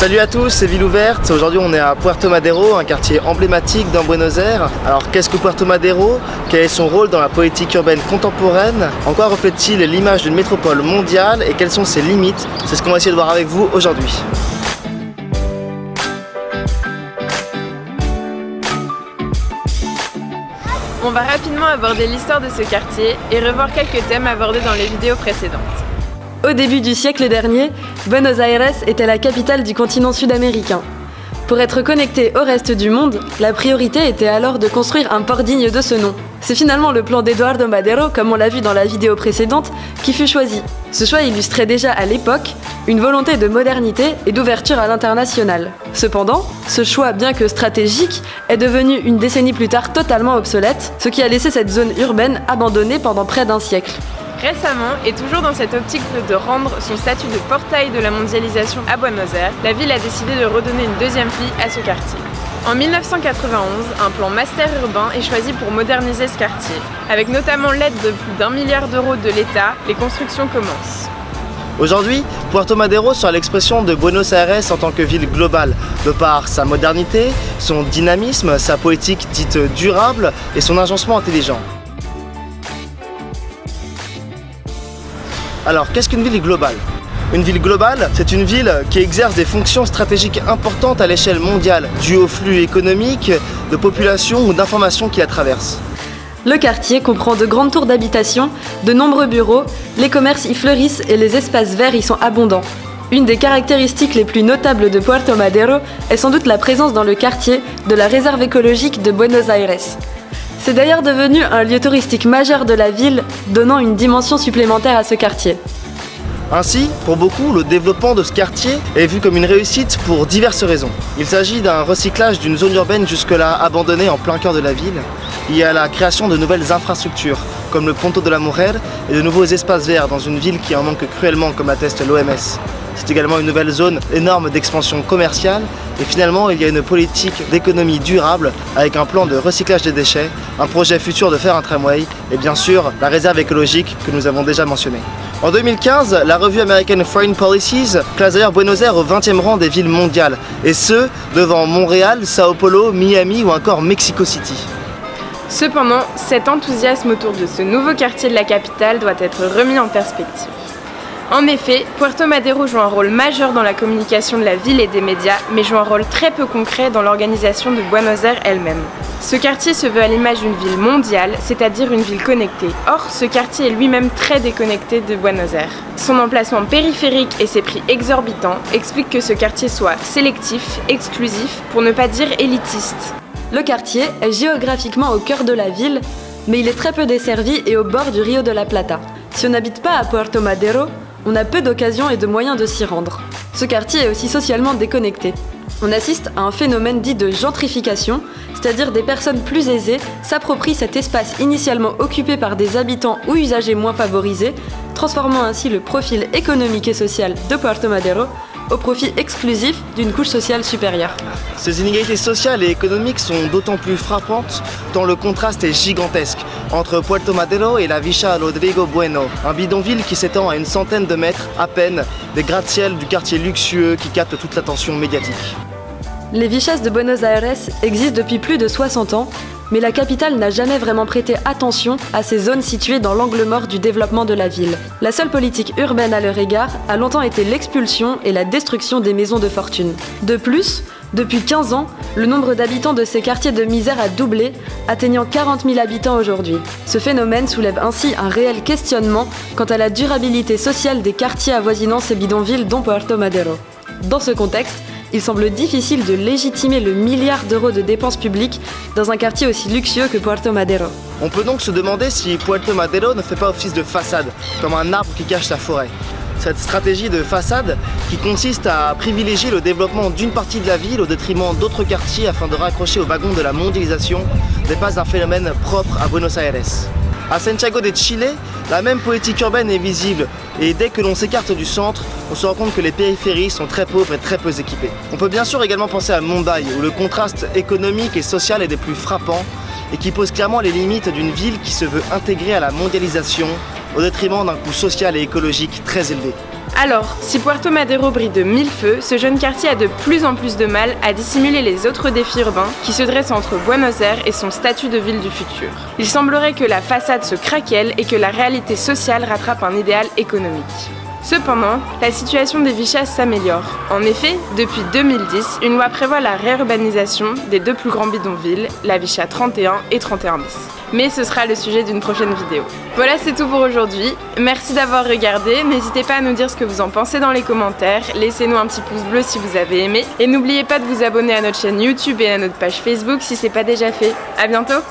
Salut à tous, c'est Ville Ouverte. Aujourd'hui on est à Puerto Madero, un quartier emblématique dans Buenos Aires. Alors qu'est-ce que Puerto Madero? Quel est son rôle dans la politique urbaine contemporaine? En quoi reflète-t-il l'image d'une métropole mondiale et quelles sont ses limites? C'est ce qu'on va essayer de voir avec vous aujourd'hui. On va rapidement aborder l'histoire de ce quartier et revoir quelques thèmes abordés dans les vidéos précédentes. Au début du siècle dernier, Buenos Aires était la capitale du continent sud-américain. Pour être connecté au reste du monde, la priorité était alors de construire un port digne de ce nom. C'est finalement le plan d'Eduardo Madero, comme on l'a vu dans la vidéo précédente, qui fut choisi. Ce choix illustrait déjà à l'époque une volonté de modernité et d'ouverture à l'international. Cependant, ce choix, bien que stratégique, est devenu une décennie plus tard totalement obsolète, ce qui a laissé cette zone urbaine abandonnée pendant près d'un siècle. Récemment, et toujours dans cette optique de rendre son statut de portail de la mondialisation à Buenos Aires, la ville a décidé de redonner une deuxième vie à ce quartier. En 1991, un plan master urbain est choisi pour moderniser ce quartier. Avec notamment l'aide de plus d'1 milliard d'euros de l'État, les constructions commencent. Aujourd'hui, Puerto Madero sera l'expression de Buenos Aires en tant que ville globale, de par sa modernité, son dynamisme, sa politique dite durable et son agencement intelligent. Alors, qu'est-ce qu'une ville globale? Une ville globale, c'est une ville qui exerce des fonctions stratégiques importantes à l'échelle mondiale, dues au flux économique, de population ou d'informations qui la traversent. Le quartier comprend de grandes tours d'habitation, de nombreux bureaux, les commerces y fleurissent et les espaces verts y sont abondants. Une des caractéristiques les plus notables de Puerto Madero est sans doute la présence dans le quartier de la réserve écologique de Buenos Aires. C'est d'ailleurs devenu un lieu touristique majeur de la ville, donnant une dimension supplémentaire à ce quartier. Ainsi, pour beaucoup, le développement de ce quartier est vu comme une réussite pour diverses raisons. Il s'agit d'un recyclage d'une zone urbaine jusque-là abandonnée en plein cœur de la ville. Il y a la création de nouvelles infrastructures, comme le Ponto de la Mujer et de nouveaux espaces verts dans une ville qui en manque cruellement, comme atteste l'OMS. C'est également une nouvelle zone énorme d'expansion commerciale et finalement il y a une politique d'économie durable avec un plan de recyclage des déchets, un projet futur de faire un tramway et bien sûr la réserve écologique que nous avons déjà mentionnée. En 2015, la revue American Foreign Policies classe d'ailleurs Buenos Aires au 20e rang des villes mondiales et ce, devant Montréal, Sao Paulo, Miami ou encore Mexico City. Cependant, cet enthousiasme autour de ce nouveau quartier de la capitale doit être remis en perspective. En effet, Puerto Madero joue un rôle majeur dans la communication de la ville et des médias, mais joue un rôle très peu concret dans l'organisation de Buenos Aires elle-même. Ce quartier se veut à l'image d'une ville mondiale, c'est-à-dire une ville connectée. Or, ce quartier est lui-même très déconnecté de Buenos Aires. Son emplacement périphérique et ses prix exorbitants expliquent que ce quartier soit sélectif, exclusif, pour ne pas dire élitiste. Le quartier est géographiquement au cœur de la ville, mais il est très peu desservi et au bord du Rio de la Plata. Si on n'habite pas à Puerto Madero, on a peu d'occasions et de moyens de s'y rendre. Ce quartier est aussi socialement déconnecté. On assiste à un phénomène dit de gentrification, c'est-à-dire des personnes plus aisées s'approprient cet espace initialement occupé par des habitants ou usagers moins favorisés, transformant ainsi le profil économique et social de Puerto Madero au profit exclusif d'une couche sociale supérieure. Ces inégalités sociales et économiques sont d'autant plus frappantes tant le contraste est gigantesque entre Puerto Madero et la Villa Rodrigo Bueno, un bidonville qui s'étend à une centaine de mètres à peine des gratte-ciel du quartier luxueux qui capte toute l'attention médiatique. Les Vichas de Buenos Aires existent depuis plus de 60 ans, mais la capitale n'a jamais vraiment prêté attention à ces zones situées dans l'angle mort du développement de la ville. La seule politique urbaine à leur égard a longtemps été l'expulsion et la destruction des maisons de fortune. De plus, depuis 15 ans, le nombre d'habitants de ces quartiers de misère a doublé, atteignant 40 000 habitants aujourd'hui. Ce phénomène soulève ainsi un réel questionnement quant à la durabilité sociale des quartiers avoisinant ces bidonvilles dont Puerto Madero. Dans ce contexte, il semble difficile de légitimer le milliard d'euros de dépenses publiques dans un quartier aussi luxueux que Puerto Madero. On peut donc se demander si Puerto Madero ne fait pas office de façade, comme un arbre qui cache la forêt. Cette stratégie de façade qui consiste à privilégier le développement d'une partie de la ville au détriment d'autres quartiers afin de raccrocher au wagon de la mondialisation n'est pas un phénomène propre à Buenos Aires. À Santiago de Chile, la même politique urbaine est visible et dès que l'on s'écarte du centre, on se rend compte que les périphéries sont très pauvres et très peu équipées. On peut bien sûr également penser à Mumbai où le contraste économique et social est des plus frappants et qui pose clairement les limites d'une ville qui se veut intégrée à la mondialisation au détriment d'un coût social et écologique très élevé. Alors, si Puerto Madero brille de mille feux, ce jeune quartier a de plus en plus de mal à dissimuler les autres défis urbains qui se dressent entre Buenos Aires et son statut de ville du futur. Il semblerait que la façade se craquelle et que la réalité sociale rattrape un idéal économique. Cependant, la situation des Vichas s'améliore. En effet, depuis 2010, une loi prévoit la réurbanisation des deux plus grands bidonvilles, la Vicha 31 et 31 bis. Mais ce sera le sujet d'une prochaine vidéo. Voilà, c'est tout pour aujourd'hui. Merci d'avoir regardé, n'hésitez pas à nous dire ce que vous en pensez dans les commentaires, laissez-nous un petit pouce bleu si vous avez aimé, et n'oubliez pas de vous abonner à notre chaîne YouTube et à notre page Facebook si c'est pas déjà fait. À bientôt!